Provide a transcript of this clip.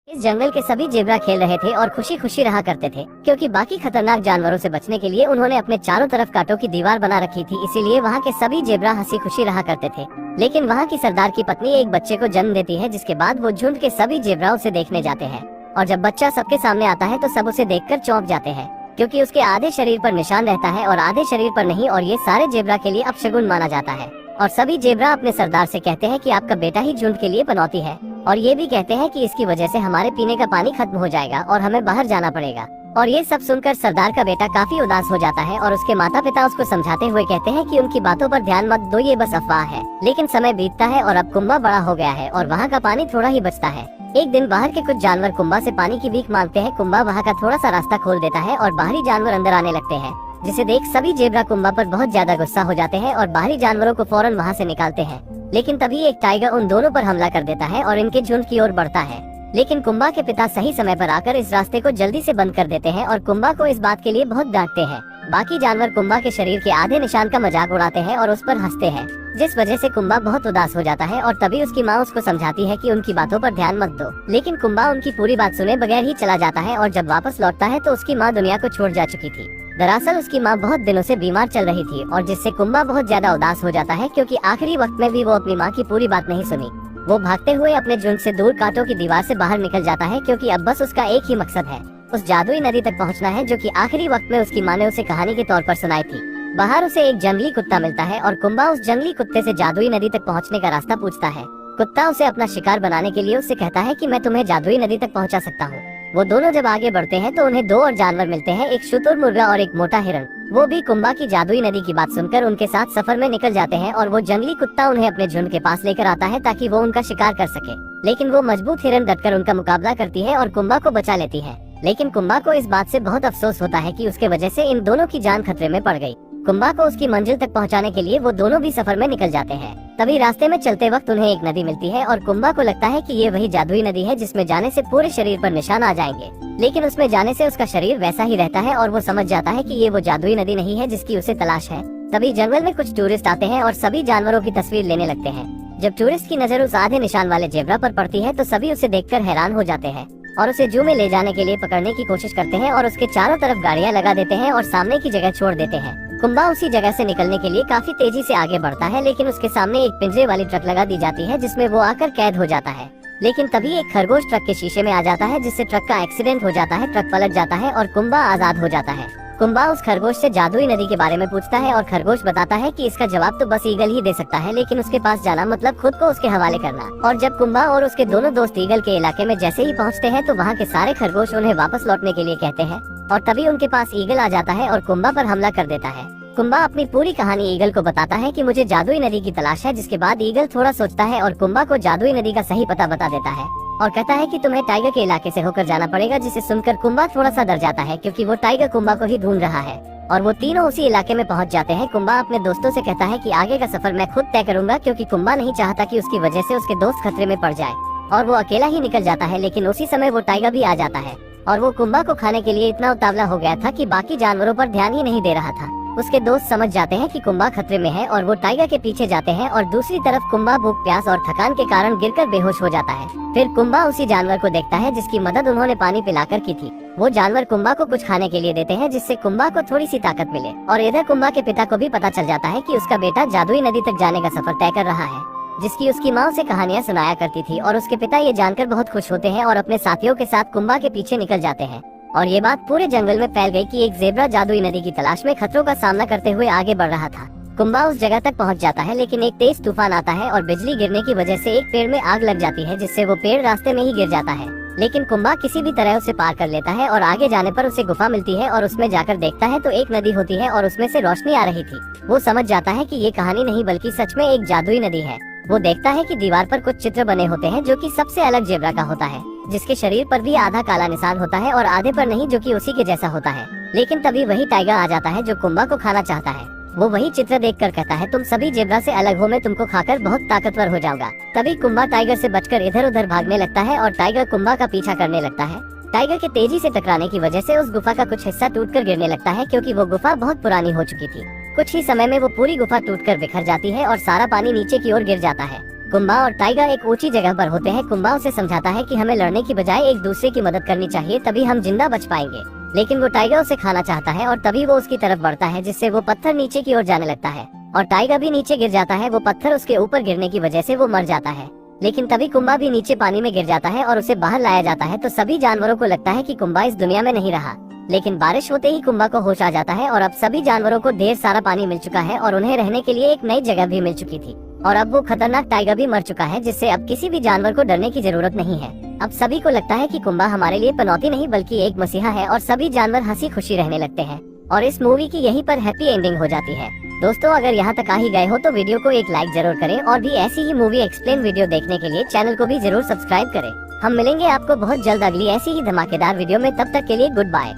इस जंगल के सभी जेब्रा खेल रहे थे और खुशी खुशी रहा करते थे, क्योंकि बाकी खतरनाक जानवरों से बचने के लिए उन्होंने अपने चारों तरफ कांटों की दीवार बना रखी थी। इसीलिए वहाँ के सभी जेब्रा हंसी खुशी रहा करते थे। लेकिन वहाँ की सरदार की पत्नी एक बच्चे को जन्म देती है, जिसके बाद वो झुंड के सभी जेब्रा उसे देखने जाते हैं। और जब बच्चा सबके सामने आता है तो सब उसे देखकर चौंक जाते हैं, क्योंकि उसके आधे शरीर पर निशान रहता है और आधे शरीर पर नहीं, और ये सारे जेब्रा के लिए अपशगुन माना जाता है। और सभी जेब्रा अपने सरदार से कहते हैं कि आपका बेटा ही झुंड के लिए पनौती है, और ये भी कहते हैं कि इसकी वजह से हमारे पीने का पानी खत्म हो जाएगा और हमें बाहर जाना पड़ेगा। और ये सब सुनकर सरदार का बेटा काफी उदास हो जाता है और उसके माता पिता उसको समझाते हुए कहते हैं कि उनकी बातों पर ध्यान मत दो, ये बस अफवाह है। लेकिन समय बीतता है और अब कुंबा बड़ा हो गया है और वहाँ का पानी थोड़ा ही बचता है। एक दिन बाहर के कुछ जानवर कुंबा से पानी की भीख मांगते हैं। कुंबा वहाँ का थोड़ा सा रास्ता खोल देता है और बाहरी जानवर अंदर आने लगते हैं, जिसे देख सभी जेब्रा कुंबा पर बहुत ज्यादा गुस्सा हो जाते हैं और बाहरी जानवरों को फौरन वहाँ से निकालते हैं। लेकिन तभी एक टाइगर उन दोनों पर हमला कर देता है और इनके झुंड की ओर बढ़ता है। लेकिन कुंबा के पिता सही समय पर आकर इस रास्ते को जल्दी से बंद कर देते हैं और कुंबा को इस बात के लिए बहुत डांटते हैं। बाकी जानवर कुंबा के शरीर के आधे निशान का मजाक उड़ाते हैं और उस पर हंसते हैं, जिस वजह से कुंबा बहुत उदास हो जाता है। और तभी उसकी माँ उसको समझाती है कि उनकी बातों पर ध्यान मत दो। लेकिन कुंबा उनकी पूरी बात सुने बगैर ही चला जाता है और जब वापस लौटता है तो उसकी माँ दुनिया को छोड़ जा चुकी थी। दरअसल उसकी माँ बहुत दिनों से बीमार चल रही थी और जिससे कुंबा बहुत ज्यादा उदास हो जाता है, क्योंकि आखिरी वक्त में भी वो अपनी माँ की पूरी बात नहीं सुनी। वो भागते हुए अपने झुंड से दूर कांटों की दीवार से बाहर निकल जाता है, क्योंकि अब बस उसका एक ही मकसद है, उस जादुई नदी तक पहुंचना है, जो कि आखिरी वक्त में उसकी माँ ने उसे कहानी के तौर पर सुनाई थी। बाहर उसे एक जंगली कुत्ता मिलता है और कुंबा उस जंगली कुत्ते से जादुई नदी तक पहुंचने का रास्ता पूछता है। कुत्ता उसे अपना शिकार बनाने के लिए उससे कहता है कि मैं तुम्हें जादुई नदी तक पहुंचा सकता हूँ। वो दोनों जब आगे बढ़ते हैं तो उन्हें दो और जानवर मिलते हैं, एक शुतुरमुर्गा और एक मोटा हिरण। वो भी कुंबा की जादुई नदी की बात सुनकर उनके साथ सफर में निकल जाते हैं और वो जंगली कुत्ता उन्हें अपने झुंड के पास लेकर आता है ताकि वो उनका शिकार कर सके। लेकिन वो मजबूत हिरण डटकर उनका मुकाबला करती है और कुंबा को बचा लेती है। लेकिन कुंबा को इस बात से बहुत अफसोस होता है कि उसके वजह से इन दोनों की जान खतरे में पड़ गई। कुंबा को उसकी मंजिल तक पहुंचाने के लिए वो दोनों भी सफर में निकल जाते हैं। तभी रास्ते में चलते वक्त उन्हें एक नदी मिलती है और कुंबा को लगता है कि ये वही जादुई नदी है जिसमें जाने से पूरे शरीर पर निशान आ जाएंगे। लेकिन उसमें जाने से उसका शरीर वैसा ही रहता है और वो समझ जाता है कि ये वो जादुई नदी नहीं है जिसकी उसे तलाश है। तभी जंगल में कुछ टूरिस्ट आते हैं और सभी जानवरों की तस्वीर लेने लगते हैं। जब टूरिस्ट की नजर उस आधे निशान वाले जेब्रा पर पड़ती है तो सभी उसे देखकर हैरान हो जाते हैं और उसे जू में ले जाने के लिए पकड़ने की कोशिश करते हैं और उसके चारों तरफ गाड़ियां लगा देते हैं और सामने की जगह छोड़ देते हैं। कुंबा उसी जगह से निकलने के लिए काफी तेजी से आगे बढ़ता है, लेकिन उसके सामने एक पिंजरे वाली ट्रक लगा दी जाती है जिसमें वो आकर कैद हो जाता है। लेकिन तभी एक खरगोश ट्रक के शीशे में आ जाता है, जिससे ट्रक का एक्सीडेंट हो जाता है, ट्रक पलट जाता है और कुंबा आजाद हो जाता है। कुंबा उस खरगोश से जादुई नदी के बारे में पूछता है और खरगोश बताता है कि इसका जवाब तो बस ईगल ही दे सकता है, लेकिन उसके पास जाना मतलब खुद को उसके हवाले करना। और जब कुंबा और उसके दोनों दोस्त ईगल के इलाके में जैसे ही पहुंचते हैं तो वहाँ के सारे खरगोश उन्हें वापस लौटने के लिए कहते हैं और तभी उनके पास ईगल आ जाता है और कुंबा पर हमला कर देता है। कुंबा अपनी पूरी कहानी ईगल को बताता है कि मुझे जादुई नदी की तलाश है, जिसके बाद ईगल थोड़ा सोचता है और कुंबा को जादुई नदी का सही पता बता देता है और कहता है कि तुम्हें टाइगर के इलाके से होकर जाना पड़ेगा, जिसे सुनकर कुंबा थोड़ा सा डर जाता है, क्योंकि वो टाइगर कुंबा को ही ढूंढ रहा है। और वो तीनों उसी इलाके में पहुंच जाते हैं। कुंबा अपने दोस्तों से कहता है कि आगे का सफर मैं खुद तय करूंगा, क्योंकि कुंबा नहीं चाहता कि उसकी वजह से उसके दोस्त खतरे में पड़ जाए, और वो अकेला ही निकल जाता है। लेकिन उसी समय वो टाइगर भी आ जाता है और वो कुंबा को खाने के लिए इतना उतावला हो गया था कि बाकी जानवरों पर ध्यान ही नहीं दे रहा था। उसके दोस्त समझ जाते हैं कि कुंबा खतरे में है और वो टाइगर के पीछे जाते हैं और दूसरी तरफ कुंबा भूख प्यास और थकान के कारण गिरकर बेहोश हो जाता है। फिर कुंबा उसी जानवर को देखता है जिसकी मदद उन्होंने पानी पिलाकर की थी। वो जानवर कुंबा को कुछ खाने के लिए देते हैं, जिससे कुंबा को थोड़ी सी ताकत मिले। और इधर कुंबा के पिता को भी पता चल जाता है कि उसका बेटा जादुई नदी तक जाने का सफर तय कर रहा है, जिसकी उसकी माँ उसे कहानियाँ सुनाया करती थी। और उसके पिता ये जानकर बहुत खुश होते हैं और अपने साथियों के साथ कुंबा के पीछे निकल जाते हैं। और ये बात पूरे जंगल में फैल गई कि एक जेब्रा जादुई नदी की तलाश में खतरों का सामना करते हुए आगे बढ़ रहा था। कुंबा उस जगह तक पहुंच जाता है, लेकिन एक तेज तूफान आता है और बिजली गिरने की वजह से एक पेड़ में आग लग जाती है, जिससे वो पेड़ रास्ते में ही गिर जाता है। लेकिन कुंबा किसी भी तरह उसे पार कर लेता है और आगे जाने पर उसे गुफा मिलती है और उसमें जाकर देखता है तो एक नदी होती है और उसमें से रोशनी आ रही थी। वो समझ जाता है कि ये कहानी नहीं बल्कि सच में एक जादुई नदी है। वो देखता है कि दीवार पर कुछ चित्र बने होते हैं जो कि सबसे अलग जेब्रा का होता है, जिसके शरीर पर भी आधा काला निशान होता है और आधे पर नहीं, जो कि उसी के जैसा होता है। लेकिन तभी वही टाइगर आ जाता है जो कुंबा को खाना चाहता है। वो वही चित्र देखकर कहता है तुम सभी जेब्रा से अलग हो, मैं तुमको खाकर बहुत ताकतवर हो जाऊंगा। तभी कुंबा टाइगर से बचकर इधर उधर भागने लगता है और टाइगर कुंबा का पीछा करने लगता है। टाइगर के तेजी से टकराने की वजह से उस गुफा का कुछ हिस्सा टूटकर गिरने लगता है, क्योंकि वो गुफा बहुत पुरानी हो चुकी थी। कुछ ही समय में वो पूरी गुफा टूटकर बिखर जाती है और सारा पानी नीचे की ओर गिर जाता है। कुंबा और टाइगर एक ऊंची जगह पर होते हैं। कुंबा उसे समझाता है कि हमें लड़ने की बजाय एक दूसरे की मदद करनी चाहिए, तभी हम जिंदा बच पाएंगे। लेकिन वो टाइगर उसे खाना चाहता है और तभी वो उसकी तरफ बढ़ता है, जिससे वो पत्थर नीचे की ओर जाने लगता है और टाइगर भी नीचे गिर जाता है। वो पत्थर उसके ऊपर गिरने की वजह से वो मर जाता है। लेकिन तभी कुंबा भी नीचे पानी में गिर जाता है और उसे बाहर लाया जाता है। तो सभी जानवरों को लगता है कि कुंबा इस दुनिया में नहीं रहा। लेकिन बारिश होते ही कुंबा को होश आ जाता है और अब सभी जानवरों को ढेर सारा पानी मिल चुका है और उन्हें रहने के लिए एक नई जगह भी मिल चुकी थी। और अब वो खतरनाक टाइगर भी मर चुका है, जिससे अब किसी भी जानवर को डरने की जरूरत नहीं है। अब सभी को लगता है कि कुंबा हमारे लिए पनौती नहीं बल्कि एक मसीहा है और सभी जानवर हंसी खुशी रहने लगते हैं। और इस मूवी की यहीं पर हैप्पी एंडिंग हो जाती है। दोस्तों, अगर यहाँ तक आ ही गए हो तो वीडियो को एक लाइक जरूर करें और भी ऐसी ही मूवी एक्सप्लेन वीडियो देखने के लिए चैनल को भी जरूर सब्सक्राइब करें। हम मिलेंगे आपको बहुत जल्द अगली ऐसी ही धमाकेदार वीडियो में। तब तक के लिए गुड बाय।